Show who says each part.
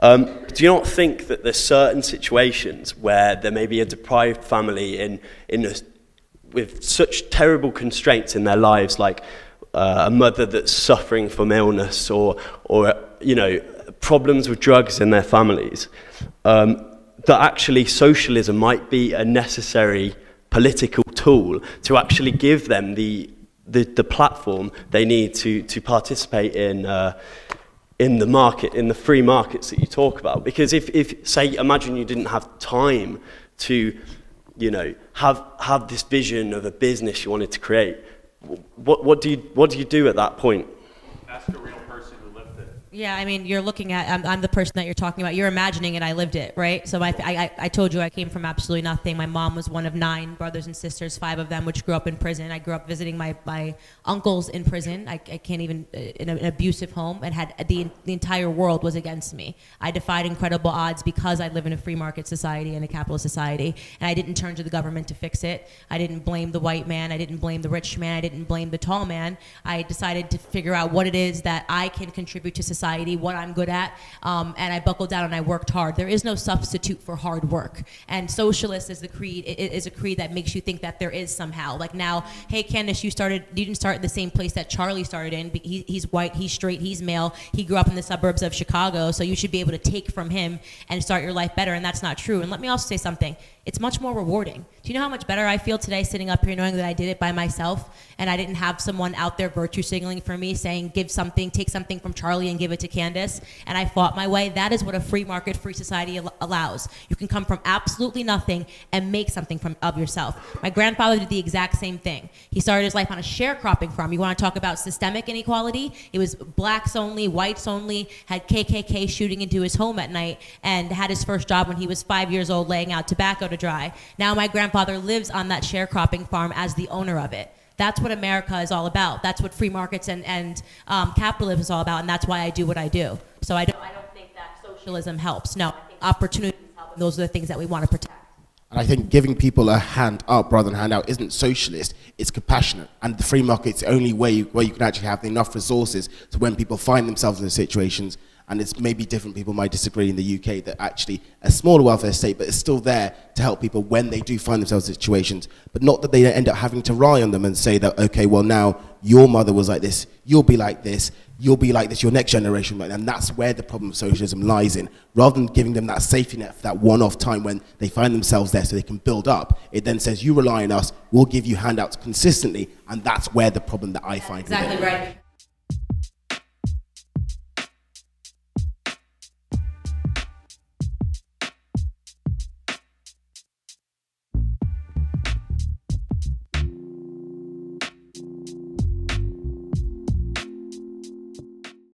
Speaker 1: Do you not think that there's certain situations where there may be a deprived family with such terrible constraints in their lives, like a mother that's suffering from illness or you know, problems with drugs in their families, that actually socialism might be a necessary political tool to actually give them the platform they need to participate in the market, in the free markets that you talk about? Because if say, imagine you didn't have time to, you know, have this vision of a business you wanted to create, what do you do at that point?
Speaker 2: Ask a real person who lived it.
Speaker 3: Yeah, I mean, you're looking at, I'm the person that you're talking about. You're imagining it, I lived it, right? So I told you I came from absolutely nothing. My mom was one of 9 brothers and sisters, 5 of them which grew up in prison. I grew up visiting my uncles in prison. I can't even, in an abusive home, and had the entire world was against me. I defied incredible odds because I live in a free market society and a capitalist society, and I didn't turn to the government to fix it. I didn't blame the white man. I didn't blame the rich man. I didn't blame the tall man. I decided to figure out what it is that I can contribute to society, what I'm good at, and I buckled down and I worked hard. There is no substitute for hard work. And socialist is the creed, is a creed that makes you think that there is somehow. Like now, hey Candace, you didn't start in the same place that Charlie started in. He's white, he's straight, he's male, he grew up in the suburbs of Chicago, so you should be able to take from him and start your life better, and that's not true. And let me also say something. It's much more rewarding. Do you know how much better I feel today sitting up here knowing that I did it by myself and I didn't have someone out there virtue signaling for me saying give something, take something from Charlie and give it to Candace, and I fought my way? That is what a free market, free society allows. You can come from absolutely nothing and make something of yourself. My grandfather did the exact same thing. He started his life on a sharecropping farm. You want to talk about systemic inequality? It was blacks only, whites only, had KKK shooting into his home at night, and had his first job when he was 5 years old laying out tobacco to dry. Now my grandfather lives on that sharecropping farm as the owner of it. That's what America is all about. That's what free markets and capitalism is all about, and that's why I do what I do. So I don't think that socialism helps. No, I think opportunities help, and those are the things that we want to protect.
Speaker 4: And I think giving people a hand up rather than hand out isn't socialist, it's compassionate. And the free market's the only way where you can actually have enough resources to when people find themselves in those situations. And it's maybe different, people might disagree in the UK, that actually a smaller welfare state, but it's still there to help people when they do find themselves in situations, but not that they end up having to rely on them and say that, okay, well now your mother was like this, you'll be like this, your next generation, and that's where the problem of socialism lies in. Rather than giving them that safety net for that one-off time when they find themselves there so they can build up, it then says, you rely on us, we'll give you handouts consistently, and that's where the problem that I find.
Speaker 3: Exactly right.